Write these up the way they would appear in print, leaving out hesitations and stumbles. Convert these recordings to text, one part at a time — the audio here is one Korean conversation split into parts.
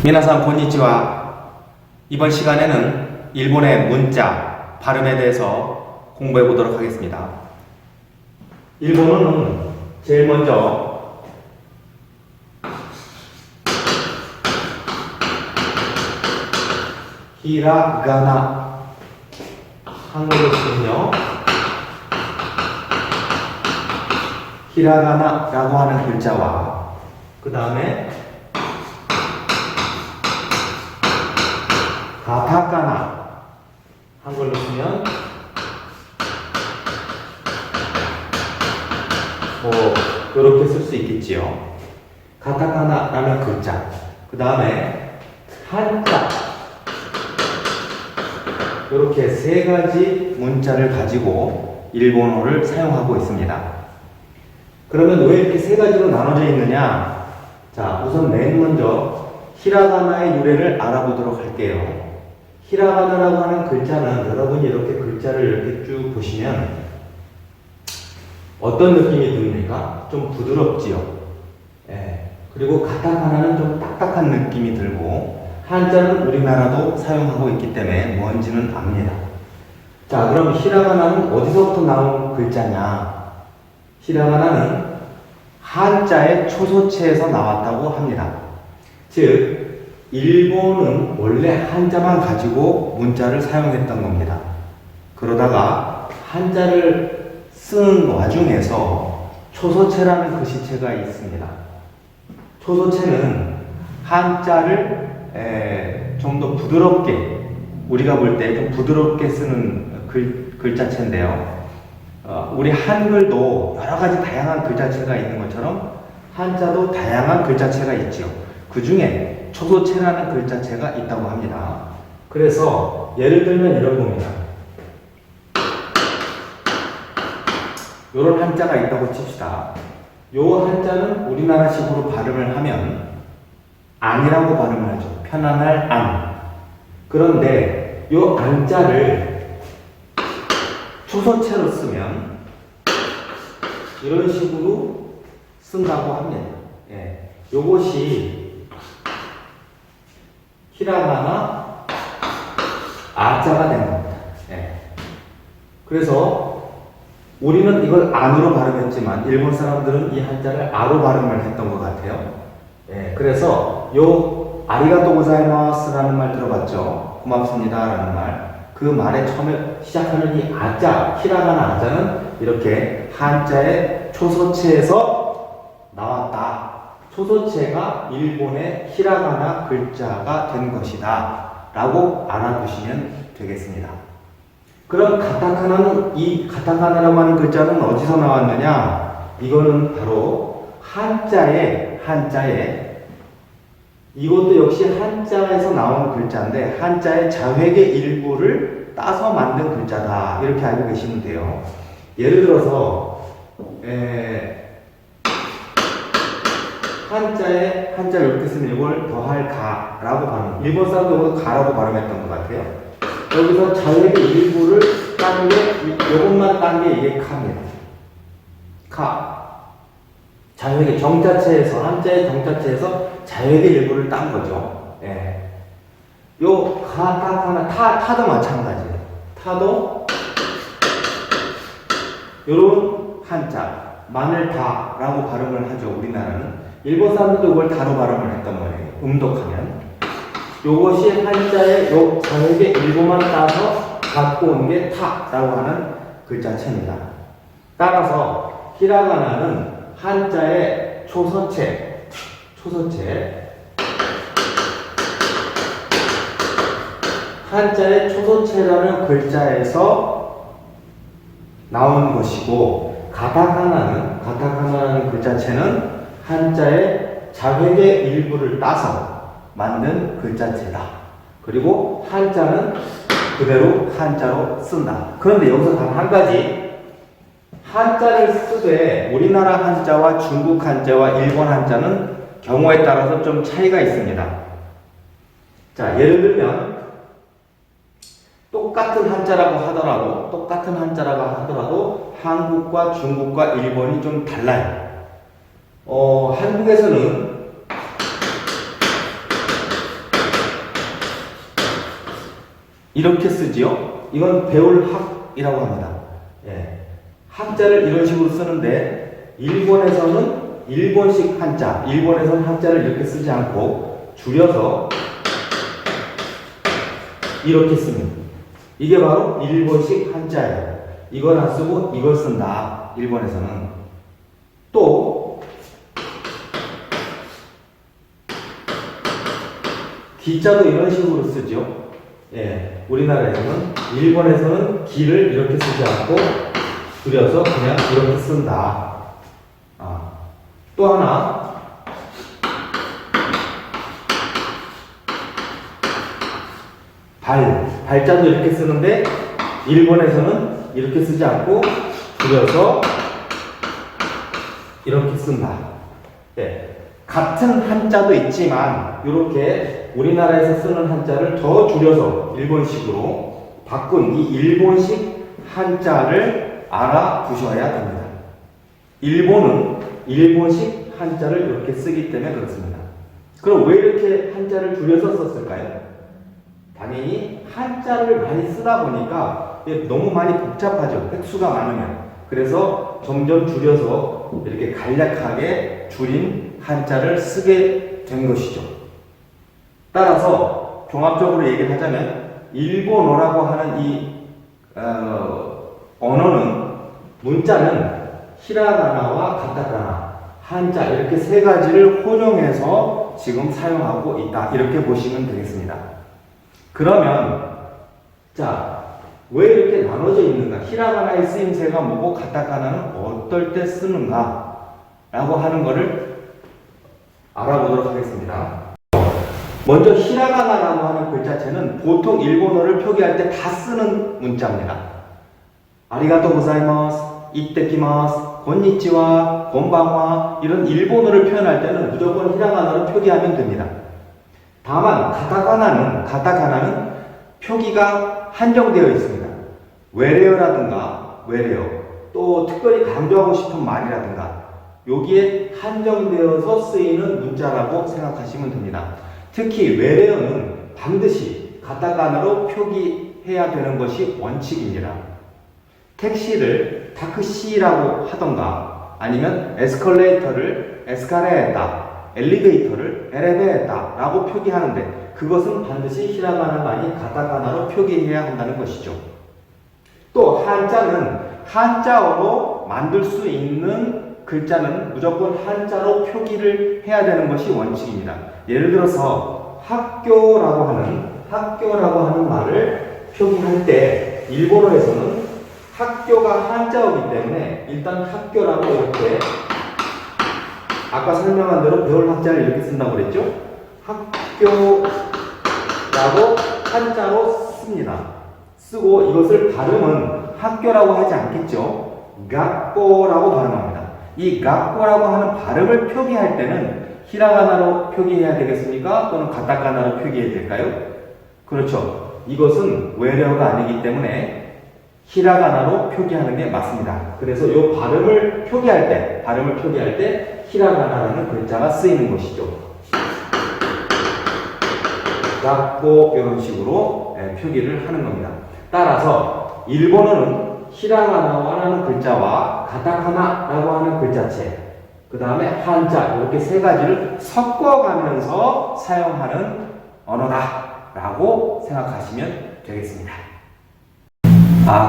미나상 곤니치와. 이번 시간에는 일본의 문자 발음에 대해서 공부해 보도록 하겠습니다. 일본어는 제일 먼저 히라가나 한글로 쓰면요, 히라가나라고 하는 글자와 그 다음에 가타카나 한글로 쓰면 이렇게 쓸 수 있겠지요. 가타카나라는 글자, 그 다음에 한자, 이렇게 세 가지 문자를 가지고 일본어를 사용하고 있습니다. 그러면 왜 이렇게 세 가지로 나눠져 있느냐? 자, 우선 맨 먼저 히라가나의 유래를 알아보도록 할게요. 히라가나라고 하는 글자는 여러분이 이렇게 글자를 이렇게 쭉 보시면 어떤 느낌이 듭니까? 좀 부드럽지요. 예. 그리고 가타카나는 좀 딱딱한 느낌이 들고, 한자는 우리나라도 사용하고 있기 때문에 뭔지는 압니다. 자, 그럼 히라가나는 어디서부터 나온 글자냐? 히라가나는 한자의 초소체에서 나왔다고 합니다. 즉, 일본은 원래 한자만 가지고 문자를 사용했던 겁니다. 그러다가 한자를 쓰는 와중에서 초소체라는 글씨체가 있습니다. 초소체는 한자를 좀 더 부드럽게, 우리가 볼 때 좀 부드럽게 쓰는 글자체인데요. 우리 한글도 여러 가지 다양한 글자체가 있는 것처럼 한자도 다양한 글자체가 있죠. 그 중에 초소체라는 글자체가 있다고 합니다. 그래서 예를 들면 이런 겁니다. 요런 한자가 있다고 칩시다. 요 한자는 우리나라식으로 발음을 하면 안이라고 발음을 하죠. 편안할 안. 그런데 요 안자를 초소체로 쓰면 이런 식으로 쓴다고 합니다. 예. 요것이 히라가나 아자가 되는 겁니다. 예. 그래서 우리는 이걸 안으로 발음했지만 일본 사람들은 이 한자를 아로 발음을 했던 것 같아요. 예. 그래서 요 아리가또 고자이마스라는 말 들어봤죠? 고맙습니다 라는 말. 그 말에 처음에 시작하는 이 아자, 히라가나 아자는 이렇게 한자의 초소체에서 나왔다. 초소체가 일본의 히라가나 글자가 된 것이다 라고 알아두시면 되겠습니다. 그럼 가타카나는, 이 가타카나라고 하는 글자는 어디서 나왔느냐? 이거는 바로 한자에 이것도 역시 한자에서 나온 글자인데 한자의 자획의 일부를 따서 만든 글자다, 이렇게 알고 계시면 돼요. 예를 들어서 한자를 이렇게 쓰면 이걸 더할 가라고 발음. 일본 사람도 가라고 발음했던 것 같아요. 여기서 자획의 일부를 딴 게, 요것만 딴 게 이게 카입니다. 카. 자획의 정자체에서, 한자의 정자체에서 자획의 일부를 딴 거죠. 예. 요 가타카나, 타도 마찬가지예요. 타도 요런 한자, 마늘다라고 발음을 하죠, 우리나라는. 일본 사람들도 이걸 다로 발음을 했단 말이에요. 음독하면. 요것이 한자의 요 자획의 일부만 따서 갖고 온 게 타라고 하는 글자체입니다. 따라서 히라가나는 한자의 초소체, 한자의 초소체라는 글자에서 나온 것이고, 가타카나라는 글자체는 한자의 자획의 일부를 따서 만든 글자체다. 그리고 한자는 그대로 한자로 쓴다. 그런데 여기서 단 한 가지, 한자를 쓰되 우리나라 한자와 중국 한자와 일본 한자는 경우에 따라서 좀 차이가 있습니다. 자, 예를 들면 똑같은 한자라고 하더라도 한국과 중국과 일본이 좀 달라요. 한국에서는 이렇게 쓰지요. 이건 배울 학이라고 합니다. 예. 한자를 이런 식으로 쓰는데 일본에서는 일본식 한자, 일본에서는 한자를 이렇게 쓰지 않고 줄여서 이렇게 씁니다. 이게 바로 일본식 한자예요. 이걸 안 쓰고 이걸 쓴다. 일본에서는. 또 기자도 이런 식으로 쓰죠. 예, 우리나라에서는, 일본에서는 기를 이렇게 쓰지 않고 줄여서 그냥 이렇게 쓴다. 또 하나, 발자도 이렇게 쓰는데 일본에서는 이렇게 쓰지 않고 줄여서 이렇게 쓴다. 네. 같은 한자도 있지만 이렇게 우리나라에서 쓰는 한자를 더 줄여서 일본식으로 바꾼 이 일본식 한자를 알아두셔야 됩니다. 일본은 일본식 한자를 이렇게 쓰기 때문에 그렇습니다. 그럼 왜 이렇게 한자를 줄여서 썼을까요? 당연히 한자를 많이 쓰다 보니까 너무 많이 복잡하죠. 획수가 많으면. 그래서 점점 줄여서 이렇게 간략하게 줄인 한자를 쓰게 된 것이죠. 따라서 종합적으로 얘기를 하자면 일본어라고 하는 이 언어는, 문자는 히라가나와 가타카나, 한자 이렇게 세 가지를 혼용해서 지금 사용하고 있다. 이렇게 보시면 되겠습니다. 그러면 자, 왜 이렇게 나눠져 있는가? 히라가나의 쓰임새가 뭐고 가타카나는 어떨 때 쓰는가? 라고 하는 것을 알아보도록 하겠습니다. 먼저 히라가나라고 하는 글자체는 보통 일본어를 표기할 때 다 쓰는 문자입니다. 아리가토 고자이마스, 이떼키마스, 곤니치와, 곤방와 이런 일본어를 표현할 때는 무조건 히라가나로 표기하면 됩니다. 다만 가타카나는 표기가 한정되어 있습니다. 외래어라든가 외래어, 또 특별히 강조하고 싶은 말이라든가 여기에 한정되어서 쓰이는 문자라고 생각하시면 됩니다. 특히 외래어는 반드시 가타카나로 표기해야 되는 것이 원칙입니다. 택시를 타크시라고 하던가 아니면 에스컬레이터를 에스카레에타, 엘리베이터를 엘리베이터 라고 표기하는데 그것은 반드시 히라가나만이 가타카나로 표기해야 한다는 것이죠. 또 한자는 한자어로 만들 수 있는 글자는 무조건 한자로 표기를 해야 되는 것이 원칙입니다. 예를 들어서 학교라고 하는 말을 표기할 때 일본어에서는 학교가 한자어이기 때문에 일단 학교라고 이렇게 아까 설명한 대로 배울 학자를 이렇게 쓴다고 그랬죠? 학교라고 한자로 씁니다. 쓰고 이것을 발음은 학교라고 하지 않겠죠? 학교라고 발음합니다. 이 학교라고 하는 발음을 표기할 때는 히라가나로 표기해야 되겠습니까? 또는 가타카나로 표기해야 될까요? 그렇죠. 이것은 외래어가 아니기 때문에 히라가나로 표기하는 게 맞습니다. 그래서 이 발음을 표기할 때 히라가나라는 글자가 쓰이는 것이죠. 라고 이런 식으로 표기를 하는 겁니다. 따라서 일본어는 히라가나라는 글자와 가타카나라고 하는 글자체, 그 다음에 한자 이렇게 세 가지를 섞어가면서 사용하는 언어다라고 생각하시면 되겠습니다.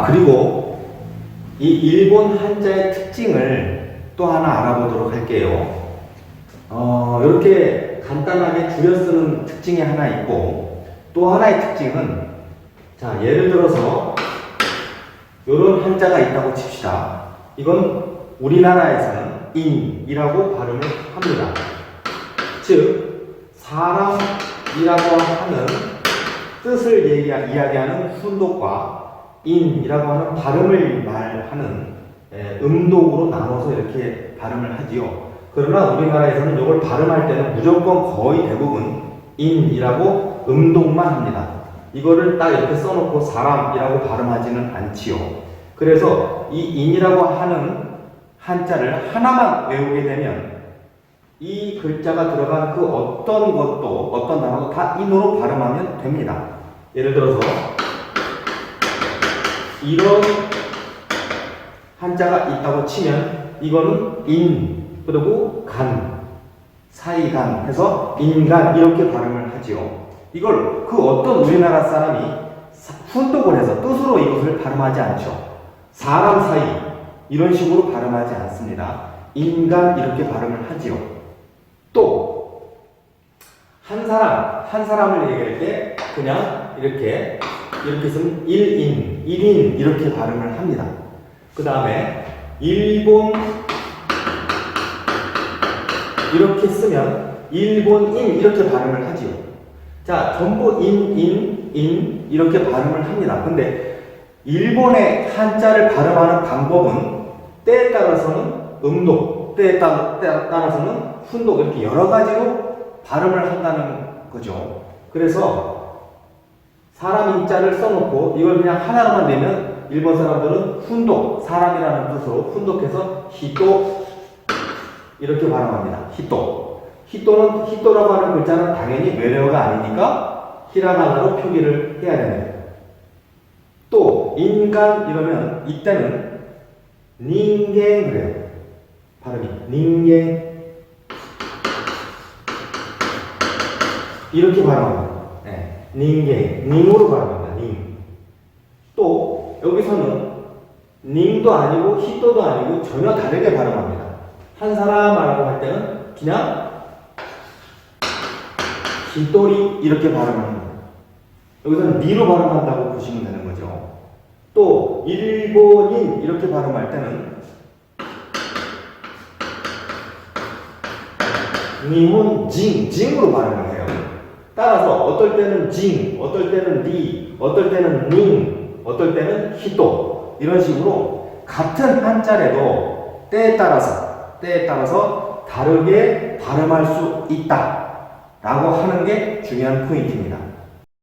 그리고 이 일본 한자의 특징을 또 하나 알아보도록 할게요. 이렇게 간단하게 줄여 쓰는 특징이 하나 있고, 또 하나의 특징은, 자, 예를 들어서 이런 한자가 있다고 칩시다. 이건 우리나라에서는 인이라고 발음을 합니다. 즉, 사람이라고 하는 뜻을 이야기하는 훈독과 인이라고 하는 발음을 말하는 음독으로 나눠서 이렇게 발음을 하지요. 그러나 우리나라에서는 이걸 발음할 때는 무조건 거의 대부분 인이라고 음독만 합니다. 이거를 딱 이렇게 써놓고 사람이라고 발음하지는 않지요. 그래서 이 인이라고 하는 한자를 하나만 외우게 되면 이 글자가 들어간 어떤 단어도 다 인으로 발음하면 됩니다. 예를 들어서 이런 한자가 있다고 치면 이거는 인 그리고 간 사이간 해서 인간 이렇게 발음을 하지요. 이걸 그 어떤 우리나라 사람이 훈독을 해서 뜻으로 이것을 발음하지 않죠. 사람 사이 이런 식으로 발음하지 않습니다. 인간 이렇게 발음을 하지요. 또 한 사람을 얘기할 때 그냥 이렇게 쓰면 1인 이렇게 발음을 합니다. 그 다음에 일본 이렇게 쓰면 일본인 이렇게 발음을 하지요. 자, 전부 인 이렇게 발음을 합니다. 근데 일본의 한자를 발음하는 방법은 때에 따라서는 음독, 때에 따라서는 훈독 이렇게 여러 가지로 발음을 한다는 거죠. 그래서 사람 인자를 써놓고 이걸 그냥 하나로만 내면 일본 사람들은 훈독, 사람이라는 뜻으로 훈독해서 히토 이렇게 발음합니다. 히토는 히토라고 하는 글자는 당연히 외래어가 아니니까 히라가나로 표기를 해야 됩니다. 또 인간 이러면 이때는 닌겐 그래요. 발음이 닌겐 이렇게 발음합니다. 네. 닝으로 발음합니다. 닝. 또 여기서는 닝도 아니고 히토도 아니고 전혀 다르게 발음합니다. 한 사람이라고 할 때는 그냥 히토리 이렇게 발음을 합니다. 여기서는 니로 발음한다고 보시면 되는 거죠. 또 일본인 이렇게 발음할 때는 님은 징으로 발음을 해요. 따라서 어떨 때는 징, 어떨 때는 리, 어떨 때는 닝, 어떨 때는 히토 이런 식으로 같은 한자래도 때에 따라서 다르게 발음할 수 있다 라고 하는 게 중요한 포인트입니다.